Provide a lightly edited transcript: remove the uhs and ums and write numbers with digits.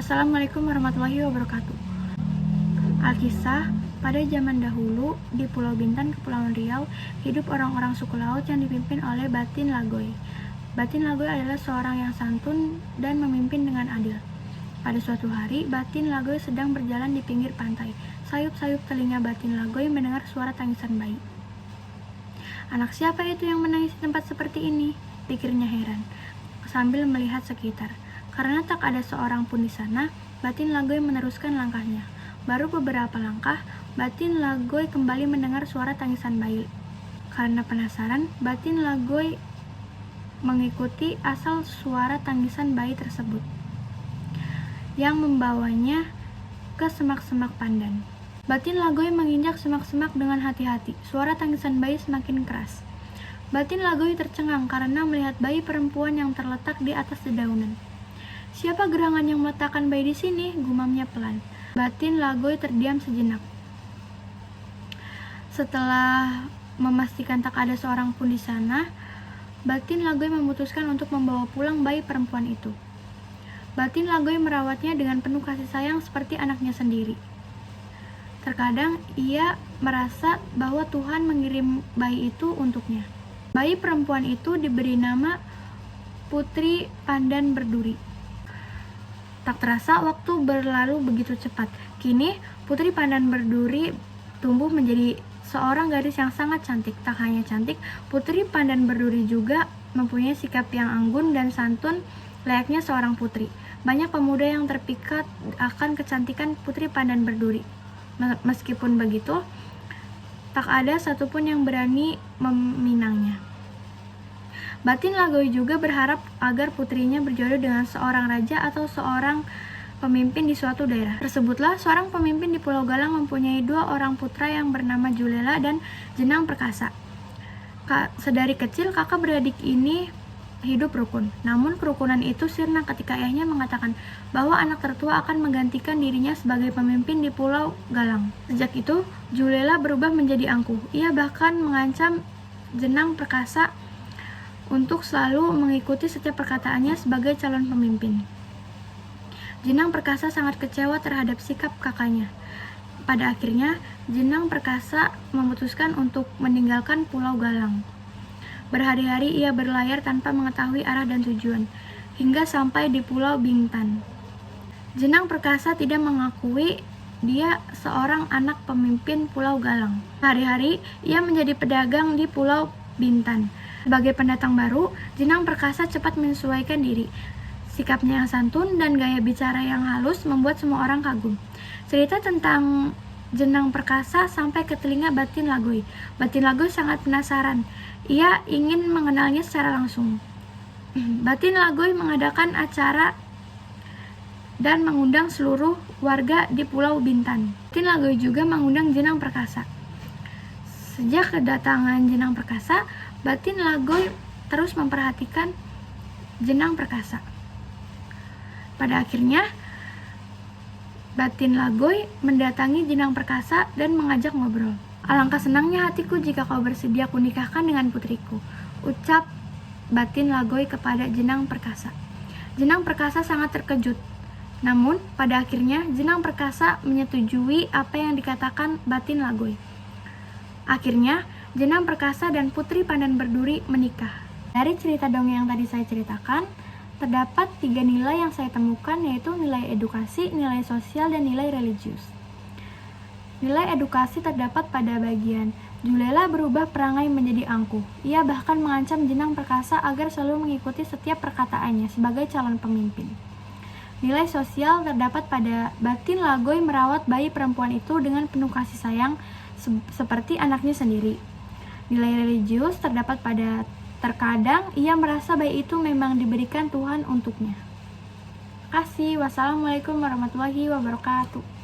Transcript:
Assalamualaikum warahmatullahi wabarakatuh. Alkisah, pada zaman dahulu, di Pulau Bintan, Kepulauan Riau, hidup orang-orang suku laut yang dipimpin oleh Batin Lagoy. Batin Lagoy adalah seorang yang santun dan memimpin dengan adil. Pada suatu hari, Batin Lagoy sedang berjalan di pinggir pantai. Sayup-sayup telinga Batin Lagoy mendengar suara tangisan bayi. Anak siapa itu yang menangis di tempat seperti ini? Pikirnya heran, sambil melihat sekitar. Karena tak ada seorang pun di sana, Batin Lagoy meneruskan langkahnya. Baru beberapa langkah, Batin Lagoy kembali mendengar suara tangisan bayi. Karena penasaran, Batin Lagoy mengikuti asal suara tangisan bayi tersebut, yang membawanya ke semak-semak pandan. Batin Lagoy menginjak semak-semak dengan hati-hati. Suara tangisan bayi semakin keras. Batin Lagoy tercengang karena melihat bayi perempuan yang terletak di atas dedaunan. "Siapa gerangan yang meletakkan bayi di sini?" gumamnya pelan. Batin Lagoy terdiam sejenak. Setelah memastikan tak ada seorang pun di sana, Batin Lagoy memutuskan untuk membawa pulang bayi perempuan itu. Batin Lagoy merawatnya dengan penuh kasih sayang seperti anaknya sendiri. Terkadang ia merasa bahwa Tuhan mengirim bayi itu untuknya. Bayi perempuan itu diberi nama Putri Pandan Berduri. Tak terasa waktu berlalu begitu cepat. Kini Putri Pandan Berduri tumbuh menjadi seorang gadis yang sangat cantik. Tak hanya cantik, Putri Pandan Berduri juga mempunyai sikap yang anggun dan santun layaknya seorang putri. Banyak pemuda yang terpikat akan kecantikan Putri Pandan Berduri. Meskipun begitu, tak ada satupun yang berani meminangnya. Batin Lagoy juga berharap agar putrinya berjodoh dengan seorang raja atau seorang pemimpin di suatu daerah. Tersebutlah seorang pemimpin di Pulau Galang mempunyai 2 orang putra yang bernama Julela dan Jenang Perkasa. Sedari kecil kakak beradik ini hidup rukun. Namun kerukunan itu sirna ketika ayahnya mengatakan bahwa anak tertua akan menggantikan dirinya sebagai pemimpin di Pulau Galang. Sejak itu, Julela berubah menjadi angkuh. Ia bahkan mengancam Jenang Perkasa untuk selalu mengikuti setiap perkataannya sebagai calon pemimpin. Jenang Perkasa sangat kecewa terhadap sikap kakaknya. Pada akhirnya, Jenang Perkasa memutuskan untuk meninggalkan Pulau Galang. Berhari-hari ia berlayar tanpa mengetahui arah dan tujuan, hingga sampai di Pulau Bintan. Jenang Perkasa tidak mengakui dia seorang anak pemimpin Pulau Galang. Hari-hari ia menjadi pedagang di Pulau Bintan. Sebagai pendatang baru, Jenang Perkasa cepat menyesuaikan diri. Sikapnya yang santun dan gaya bicara yang halus membuat semua orang kagum. Cerita tentang Jenang Perkasa sampai ke telinga Batin Lagoy. Batin Lagoy sangat penasaran. Ia ingin mengenalnya secara langsung. Batin Lagoy mengadakan acara dan mengundang seluruh warga di Pulau Bintan. Batin Lagoy juga mengundang Jenang Perkasa. Sejak kedatangan Jenang Perkasa, Batin Lagoy terus memperhatikan Jenang Perkasa. Pada akhirnya, Batin Lagoy mendatangi Jenang Perkasa dan mengajak ngobrol. "Alangkah senangnya hatiku jika kau bersedia kunikahkan dengan putriku," ucap Batin Lagoy kepada Jenang Perkasa. Jenang Perkasa sangat terkejut. Namun, pada akhirnya Jenang Perkasa menyetujui apa yang dikatakan Batin Lagoy. Akhirnya, Jenang Perkasa dan Putri Pandan Berduri menikah. Dari cerita dongeng yang tadi saya ceritakan, terdapat 3 nilai yang saya temukan, yaitu nilai edukasi, nilai sosial, dan nilai religius. Nilai edukasi terdapat pada bagian Julela berubah perangai menjadi angkuh. Ia bahkan mengancam Jenang Perkasa agar selalu mengikuti setiap perkataannya sebagai calon pemimpin. Nilai sosial terdapat pada Batin Lagoy merawat bayi perempuan itu dengan penuh kasih sayang seperti anaknya sendiri. Nilai religius terdapat pada terkadang ia merasa bayi itu memang diberikan Tuhan untuknya. Terima kasih. Wassalamualaikum warahmatullahi wabarakatuh.